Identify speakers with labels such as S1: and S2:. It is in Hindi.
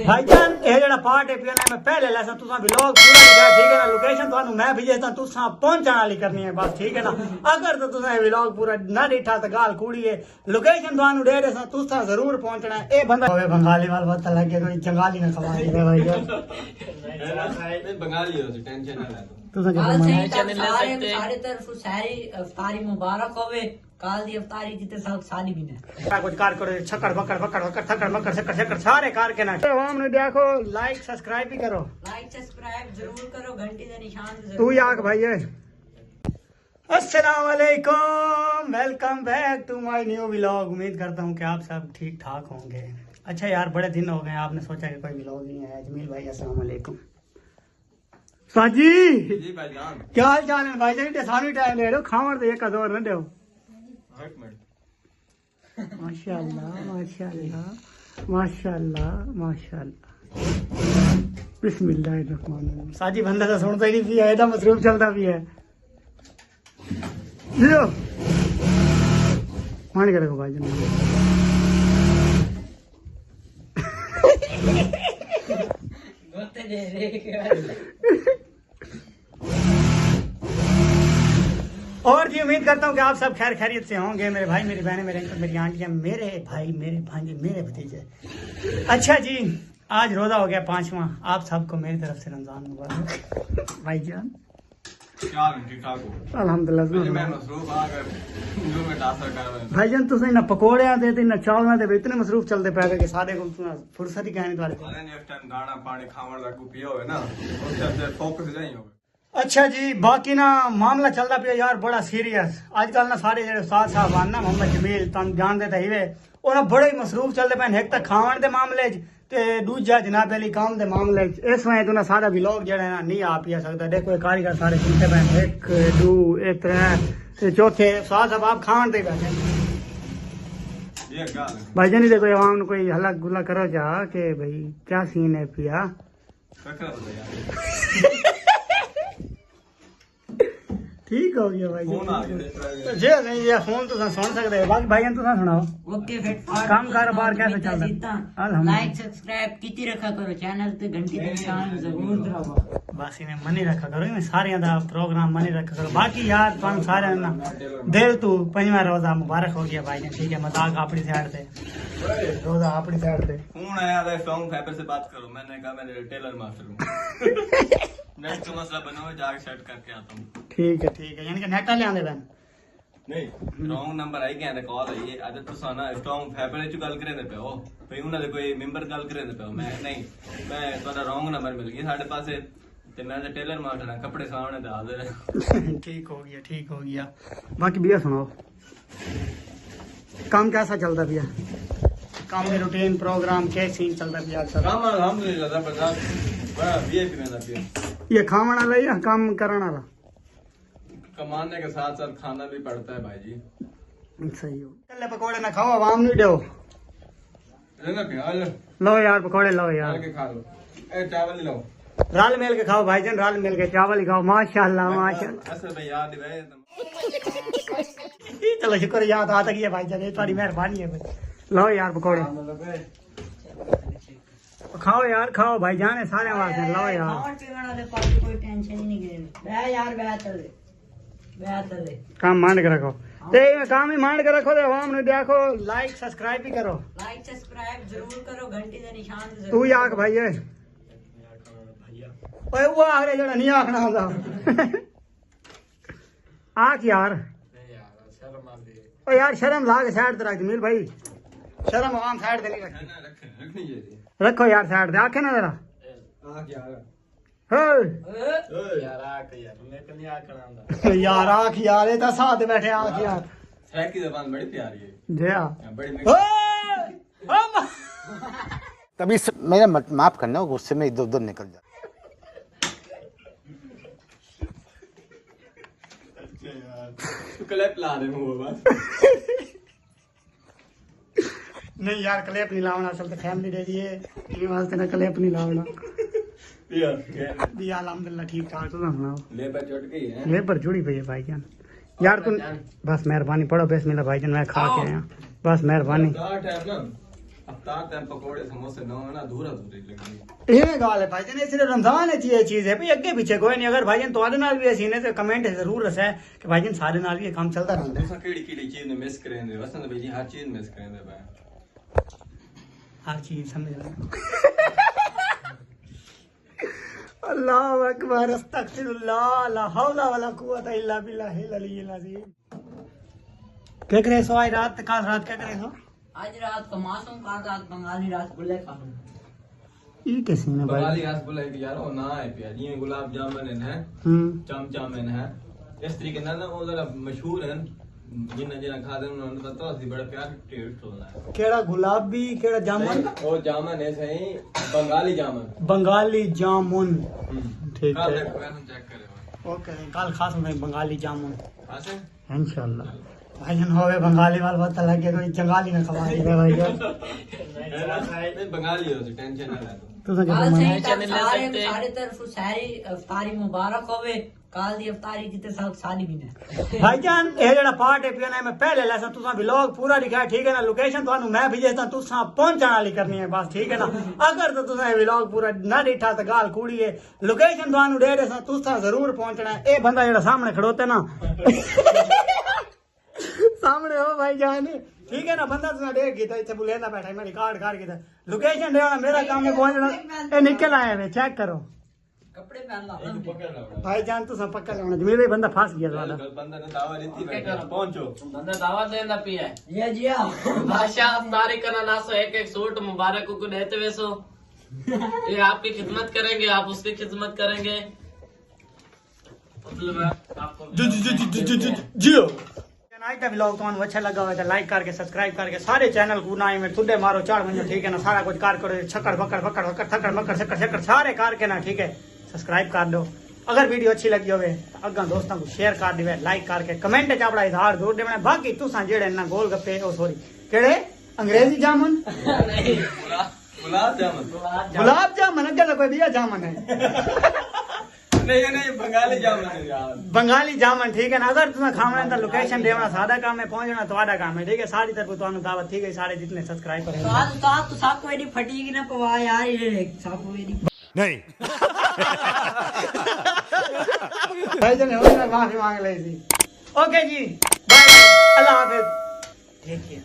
S1: भाईजान ये जड़ा पार्ट है पिया मैं पहले लेसा तुसा व्लॉग पूरा दिखा ठीक है ना लोकेशन थानू मैं भेजता तुसा पहुंचने वाली करनी है बस ठीक है ना अगर तो तुसा व्लॉग पूरा ना देखा तो गाल कूड़ी है लोकेशन थानू दे देसा तुसा जरूर पहुंचना है ए बंदा होवे बंगाली वाल पता लग गया कोई जंगाली ना खवा दे भाईजान
S2: बंगाली हो टेंशन ना ले
S1: तुसा जो
S3: सारे तरफ सारी इफ्तारी मुबारक होवे काल दी इफ्तारी जिते सब साली भी ने
S1: कुछ कार करो छक्कर बक्कर बक्कर बक्कर थक्कर मक्कर शक्कर शक्कर सारे कार के ना आवाम ने देखो लाइक सब्सक्राइब भी करो
S3: लाइक सब्सक्राइब जरूर करो घंटी दे निशान
S1: तू याक भाई अस्सलाम वालेकुम welcome back to my new vlog. उम्मीद करता हूँ कि आप सब ठीक ठाक होंगे। अच्छा यार बड़े दिन हो गए आपने सोचा कि कोई व्लॉग नहीं आया। जमील भाई अस्सलाम वालेकुम। साजी
S2: जी भाईजान
S1: क्या हाल चाल है भाईजान? सानू टाइम दे रहे हो खावर दे एक दौर न दो। माशाल्लाह माशाल्लाह माशाल्लाह माशाल्लाह बिस्मिल्लाहिर्रहमानिर्रहीम। साजी बंदा तो सुनता ही नहीं पिया है मसरूफ चलता भी है। लियो मान करेगा भाईजान
S3: गोते दे रे
S1: और जी उम्मीद करता हूँ कि आप सब खैर खैरियत से होंगे। मेरे भाई मेरी बहनें मेरे अंकल मेरी आंटियां मेरे भाई मेरे भांजे मेरे भतीजे। अच्छा जी आज रोजा हो गया 5वां। आप सबको मेरी तरफ से रमजान मुबारक भाईजान।
S2: क्या ठीक ठाक हो
S1: अल्हम्दुलिल्लाह।
S2: मैं मसरूफ आ गए जो मैं टास्क कर रहा
S1: भाईजान तुम ना पकौड़े देते ना चावल दे इतने मसरूफ चलते पै कि सारे को फुर्सत ही कहने वाले।
S2: हूं एक टाइम दाना पानी खावन दा को पियो है ना उस टाइम फोकस जाई हो।
S1: अच्छा जी बाकी ना मामला चलता पिया यार बड़ा सीरियस। आजकल ना सारे जो उस्ताद साहब आन ना मोहम्मद जमील तुम जानते तो ही वे उन्हें बड़े मसरूफ चलते पे। एक तो खावन के मामले ते दूजा जनाब अली काम के मामले इस वजह तो ना सारा व्लॉग जो है ना नहीं आ पिया सकता। देखो कारीगर सारे सुनते पे 1 2 3 चौथे उस्ताद साहब आप खावन ते बैठे
S2: ये गाल
S1: भाईजान ही देखो आवाम कोई हल्ला गुल्ला करो जा के भाई क्या सीन है पिया।
S2: ककरा तो यार
S1: ठीक हो गया भाई
S2: फोन आ गया
S1: जे नहीं ये फोन तो सुन सकते हो। बाकी भाईजान तुम सुनाओ
S3: ओके फिर
S1: काम कारोबार कैसे चल रहा है? अल्हम्दुलिल्लाह।
S3: लाइक सब्सक्राइब कीती रखा करो चैनल ते घंटी दे निशान जरूर दबाओ।
S1: बस इन्हें मनी रखा करो इन्हें सारे दा प्रोग्राम मनी रखा करो। बाकी यार तुम सारे ना दिल तू 5वां रोजा मुबारक हो गया भाईजान ठीक है। मजाक अपनी साइड से रोजा अपनी साइड से
S2: फोन आया था स्ट्रॉन्ग फाइबर से बात करो। मैंने कहा मैं टेलर मास्टर हूं नेट का मसला बनाओ जाके सेट करके आता हूं। ठीक
S1: है यानी कि नेटा ले आंदे बहन
S2: नहीं रॉन्ग नंबर आई गया कॉल आई है अज तुसा ना स्ट्रॉन्ग फाइबर च गल करे पे हो भाई उन्हां दे कोई मेंबर गल करे पे हो। मैं नहीं मैं तुम्हारा रॉन्ग नंबर मिल गया साडे पासे ते मैं तो टेलर मास्टर हां कपड़े सामने ते हाजिर
S1: ठीक हो गया। बाकी भैया सुनाओ काम कैसा चलता भैया? काम की रूटीन प्रोग्राम क्या सीन चलता भैया?
S2: काम अल्हम्दुलिल्लाह जबरदस्त बड़ा वीआईपी में था पिया।
S1: ये खावन वाला या काम करने वाला?
S2: कमाने के साथ साथ खाना भी पड़ता है भाई जी।
S1: सही हो चल पकौड़े ना खाओ आवाम नहीं दो लो यार पकौड़े लो यार
S2: के खा लो ए चावल ले लो
S1: राल मिल के खाओ भाईजान राल मिल के चावल ही खाओ माशाल्लाह माशाल्लाह।
S2: असल में याद है
S1: चलो शुक्र याद आता गया भाईजान ये तुम्हारी मेहरबानी है भाई। लो यार पकौड़े खाओ यार खाओ भाईजान सारे वास्ते लो यार।
S3: खावन पीवन वाले पास कोई टेंशन ही नहीं है। बे यार बे चले
S1: काम मांड के रखो ते काम ही मांड के रखो तो आवाम ने देखो लाइक सब्सक्राइब भी करो।
S3: लाइक सब्सक्राइब जरूर करो घंटी दे निशान ते
S1: तू याक भाई ओए वो आखरे जड़ा नहीं आखना होता आख यार ओ यार शर्म ला के साइड ते रख जमील भाई शर्म आवाम साइड ते नहीं रखनी रखो यार साइड ते आखे ना जरा यार आख यार ये तो साथ बैठे आख यार
S2: ट्रैक की जबान बड़ी प्यारी है
S1: जया
S2: बड़ी
S4: कभी मेरा माफ करना गुस्से में इधर उधर निकल जाता।
S2: क्लिप ला दे मुंह बस
S1: नहीं यार क्लिप नहीं लावना असल तो फैमिली दे दिए ये वास्ते ना क्लिप नहीं लावना दिया अल्हम्दुलिल्लाह ठीक ठाक। तो सुनाओ
S2: लेबर जुट गई है
S1: लेबर जुड़ी पई है भाईजान यार तुम बस मेहरबानी पढ़ो बिस्मिल्लाह भाईजान मैं खा के आया बस मेहरबानी।
S2: अफ्तार टाइम पकोड़े समोसे ना हो ना अधूरा अधूरी लगदी
S1: ये गाल है भाईजान, ये सिर्फ रमजान है ये चीज है भाई, अगे पीछे कोई नहीं। अगर भाईजान तुम्हारे नाल भी ऐसी ने तो कमेंट जरूर रसे कि भाईजान सारे नाल भी ये काम चलता रहता है।
S2: तुसा केड़ी चीज ने मिस करेंदे हो? असन भाई जी हर चीज मिस करेंदे पे
S1: हर चीज समझ रहे अल्लाह अकबर अस्तगफिरुल्लाह ला हौला वला कुव्वता इल्ला बिल्लाहिल अलिय्यिल अज़ीम। क्या करे सो आज रात काल रात क्या करे सो?
S3: आज रात का मासूम का रात बंगाली रसगुल्ले खाऊं।
S1: ये कैसे ने भाई?
S2: बंगाली रसगुल्ला है यार, वो ना है पिया जी गुलाब जामुन है, चमचम है, इस तरीके ना वो जरा मशहूर है जिन्ना खादे उन्होंने पता सी बड़ा प्यार टेस्ट होता है।
S1: केड़ा गुलाबी केड़ा जामुन?
S2: वो जामुन है सही, बंगाली जामुन।
S1: बंगाली जामुन ठीक है,
S2: चेक करे
S1: ओके कल खास में बंगाली जामुन
S2: आसे
S1: इंशाल्लाह। भाईजान होवे बंगाली वाल पता लग गया कोई जंगाली ना खवा दी भाईजान।
S2: बंगाली हो तो टेंशन ना ले
S1: तू तो
S3: काल
S1: जब
S3: से
S1: मन
S3: ही तक सारे तरफ सारी इफ्तारी मुबारक होवे। काल दी इफ्तारी जिते सब साली भी ने
S1: भाईजान ये जेड़ा पार्ट है पिया मैं पहले लेसा तुसा व्लॉग पूरा दिखाया ठीक है ना, लोकेशन थानू मैं भेजना तुसा पहुंचने वाली करनी है बस ठीक है ना। अगर तो तुसा व्लॉग पूरा ना दिखा तो गाल कूड़ी है, लोकेशन थानू दे देसा तुसा जरूर पहुंचना है। ए बंदा जेड़ा सामने खड़ोते ना सामने हो भाईजान ठीक है ना, बंदा तुसा देख गया इथे बुलेंदा बैठा है मेरी कार्ड कार गया लोकेशन देना मेरा काम है पहुंचना। ए निकल आए वे चेक करो
S3: कपड़े पहन ला
S1: भाईजान तुसा पक्का लेना मेरे बंदा फंस गया वाला।
S2: बंदा ने दावा दी थी पहुंचो
S5: बंदा दावा देना पिया है
S3: ये जिया
S5: बादशाह अफ्तारी करना नासो एक एक सूट मुबारक को देते वैसो ये आपकी खिदमत करेंगे, आप उसकी खिदमत करेंगे। मतलब आपको
S1: जियो आज का व्लॉग तो अच्छा लगा हुआ है लाइक करके सब्सक्राइब करके सारे चैनल को ना में तुडे मारो चार मंजो ठीक है ना, सारा कुछ कार करो छक्कर बक्कर बक्कर बक्कर थक्कर मक्कर शक्कर शक्कर सारे कार के ना ठीक है सब्सक्राइब कर दो। अगर वीडियो अच्छी लगी होवे अगर दोस्तों को शेयर कर दिवे लाइक करके कमेंट च अपना इजहार जरूर देना। बाकी तुसा जेड़े ना गोल गप्पे ओ सॉरी केड़े अंग्रेजी जामुन
S2: गुलाब जामुन
S1: गुलाब जामुन अगे तो कोई दिया जामुन है
S2: नहीं बंगाली जामुन है यार,
S1: बंगाली जामुन ठीक है ना। अगर तुम्हें खाना है तो लोकेशन देना सादा काम है, पहुंचना तुम्हारा काम है ठीक है। सारी तरफ तुम्हें दावत ठीक है, सारे जितने सब्सक्राइब करेंगे
S3: तो साफ कोई नहीं फटेगी ना पवा यार ये साफ कोई
S4: नहीं
S1: भाईजान हो गया माफी मांग ली थी। ओके जी बाय अल्लाह हाफिज ठीक है।